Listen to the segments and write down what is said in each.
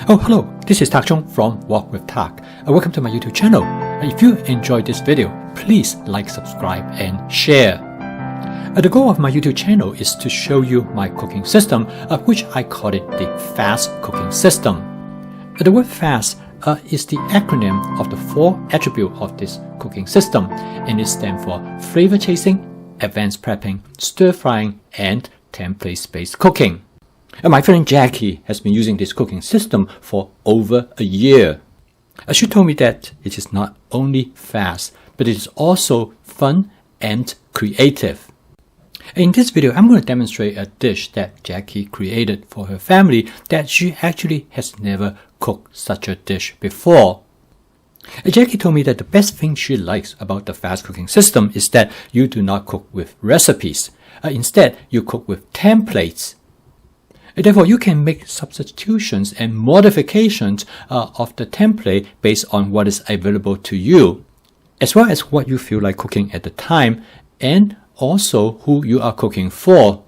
Oh, hello, this is Tak Chung from Walk with Tak. Welcome to my YouTube channel. If you enjoyed this video, please like, subscribe, and share. The goal of my YouTube channel is to show you my cooking system, which I call it the FAST cooking system. The word FAST is the acronym of the 4 attributes of this cooking system, and it stands for flavor chasing, advanced prepping, stir frying, and template-based cooking. My friend Jackie has been using this cooking system for over a year. She told me that it is not only fast, but it is also fun and creative. In this video, I'm going to demonstrate a dish that Jackie created for her family that she actually has never cooked such a dish before. Jackie told me that the best thing she likes about the fast cooking system is that you do not cook with recipes. Instead, you cook with templates. Therefore, you can make substitutions and modifications of the template based on what is available to you, as well as what you feel like cooking at the time, and also who you are cooking for.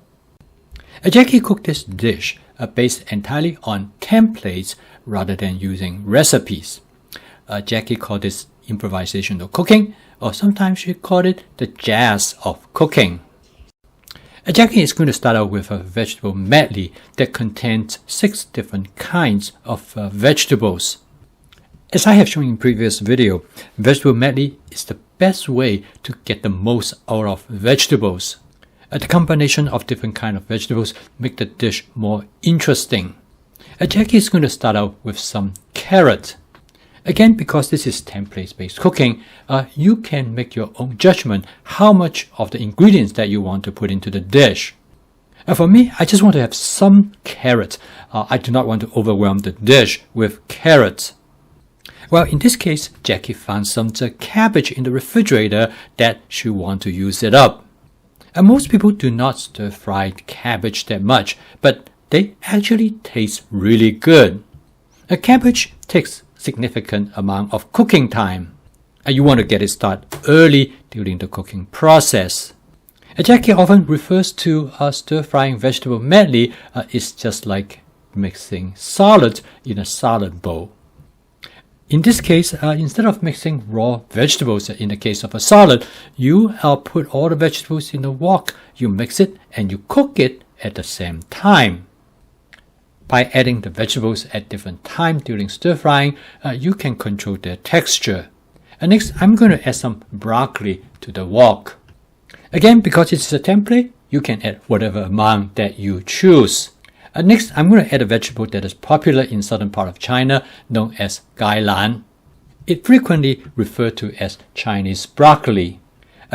Jackie cooked this dish based entirely on templates rather than using recipes. Jackie called this improvisational cooking, or sometimes she called it the jazz of cooking. Jackie is going to start out with a vegetable medley that contains 6 different kinds of vegetables. As I have shown in previous video, vegetable medley is the best way to get the most out of vegetables. The combination of different kinds of vegetables make the dish more interesting. Jackie is going to start out with some carrot. Again, because this is template-based cooking, you can make your own judgment how much of the ingredients that you want to put into the dish. For me, I just want to have some carrot. I do not want to overwhelm the dish with carrots. Well, in this case, Jackie found some cabbage in the refrigerator that she wants to use it up. Most people do not stir-fry cabbage that much, but they actually taste really good. Cabbage takes significant amount of cooking time. You want to get it started early during the cooking process. Jackie often refers to stir-frying vegetable medley is just like mixing salad in a salad bowl. In this case, instead of mixing raw vegetables in the case of a salad, you put all the vegetables in a wok, you mix it, and you cook it at the same time. By adding the vegetables at different times during stir-frying, you can control their texture. Next, I'm going to add some broccoli to the wok. Again, because it's a template, you can add whatever amount that you choose. Next, I'm going to add a vegetable that is popular in southern part of China, known as gailan. It frequently referred to as Chinese broccoli,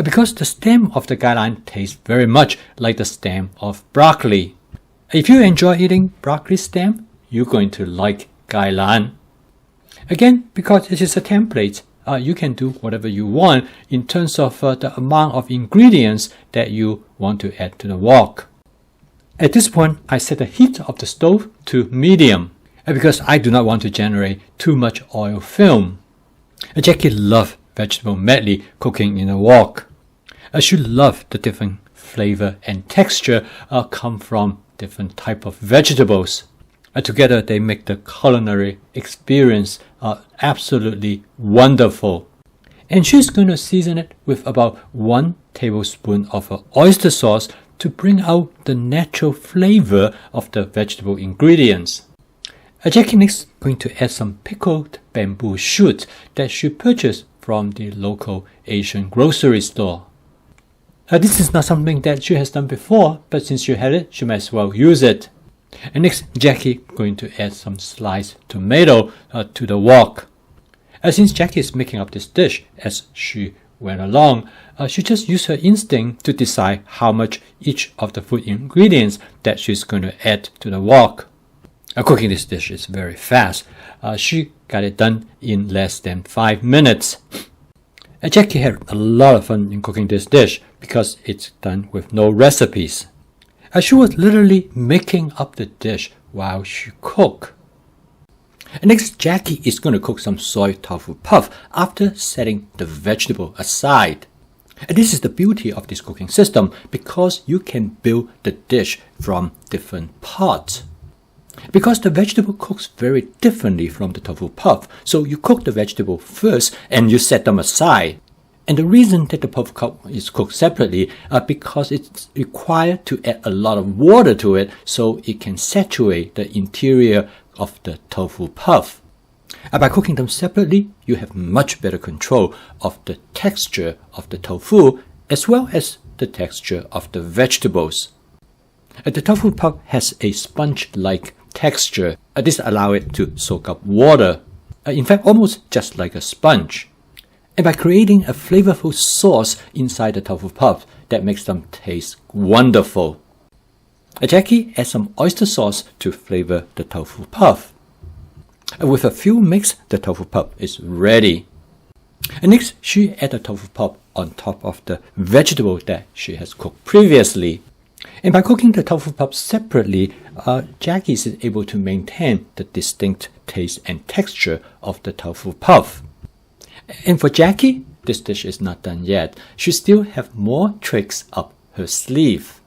because the stem of the gailan tastes very much like the stem of broccoli. If you enjoy eating broccoli stem, you're going to like gailan. Again, because it is a template, you can do whatever you want in terms of the amount of ingredients that you want to add to the wok. At this point, I set the heat of the stove to medium because I do not want to generate too much oil film. Jackie loves vegetable medley cooking in a wok. She loves the different flavor and texture come from different type of vegetables. Together they make the culinary experience absolutely wonderful. And she's going to season it with about 1 tablespoon of oyster sauce to bring out the natural flavor of the vegetable ingredients. Jackie next is going to add some pickled bamboo shoots that she purchased from the local Asian grocery store. This is not something that she has done before, but since she had it, she might as well use it. And next, Jackie is going to add some sliced tomato to the wok. Since Jackie is making up this dish as she went along, she just used her instinct to decide how much each of the food ingredients that she's going to add to the wok. Cooking this dish is very fast. She got it done in less than 5 minutes. Jackie had a lot of fun in cooking this dish because it's done with no recipes. She was literally making up the dish while she cooked. Next, Jackie is going to cook some soy tofu puff after setting the vegetable aside. This is the beauty of this cooking system because you can build the dish from different parts. Because the vegetable cooks very differently from the tofu puff, so you cook the vegetable first and you set them aside. And the reason that the tofu puff is cooked separately because it's required to add a lot of water to it so it can saturate the interior of the tofu puff. By cooking them separately, you have much better control of the texture of the tofu as well as the texture of the vegetables. The tofu puff has a sponge-like texture. This allows it to soak up water, in fact almost just like a sponge. And by creating a flavorful sauce inside the tofu puff that makes them taste wonderful. Jackie adds some oyster sauce to flavor the tofu puff. With a few mix, the tofu puff is ready. And next, she adds the tofu puff on top of the vegetable that she has cooked previously. And by cooking the tofu puff separately, Jackie is able to maintain the distinct taste and texture of the tofu puff. And for Jackie, this dish is not done yet. She still have more tricks up her sleeve.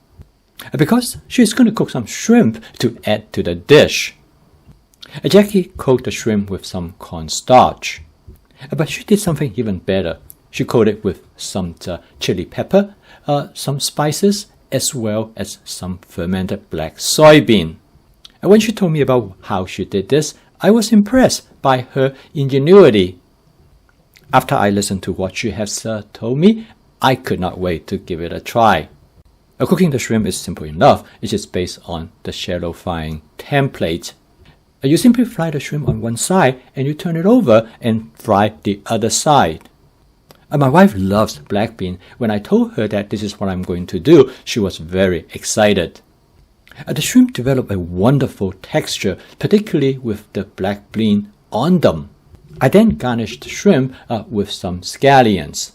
Because she's going to cook some shrimp to add to the dish. Jackie cooked the shrimp with some cornstarch. But she did something even better. She coated it with some chili pepper, some spices, as well as some fermented black soybean. And when she told me about how she did this, I was impressed by her ingenuity. After I listened to what she has told me, I could not wait to give it a try. Cooking the shrimp is simple enough. It is based on the shallow frying template. You simply fry the shrimp on one side and you turn it over and fry the other side. My wife loves black bean. When I told her that this is what I'm going to do, she was very excited. The shrimp developed a wonderful texture, particularly with the black bean on them. I then garnished the shrimp with some scallions.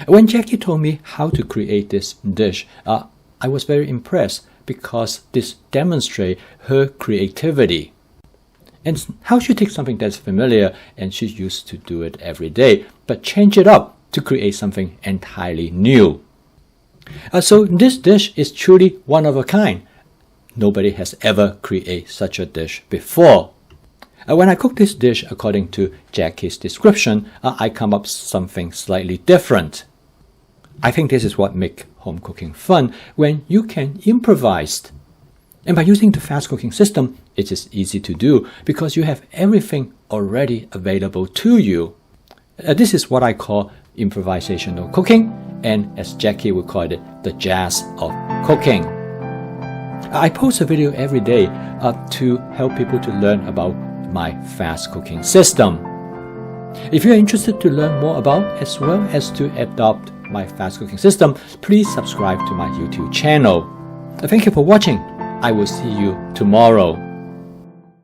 When Jackie told me how to create this dish, I was very impressed because this demonstrates her creativity. And how she takes something that's familiar and she's used to do it every day, but change it up to create something entirely new. So this dish is truly one of a kind. Nobody has ever created such a dish before. When I cook this dish according to Jackie's description, I come up with something slightly different. I think this is what makes home cooking fun, when you can improvise. And by using the fast cooking system, it is easy to do because you have everything already available to you. This is what I call improvisational cooking, and as Jackie would call it, the jazz of cooking. I post a video every day to help people to learn about my fast cooking system. If you're interested to learn more about as well as to adopt my fast cooking system, please subscribe to my YouTube channel. Thank you for watching. I will see you tomorrow.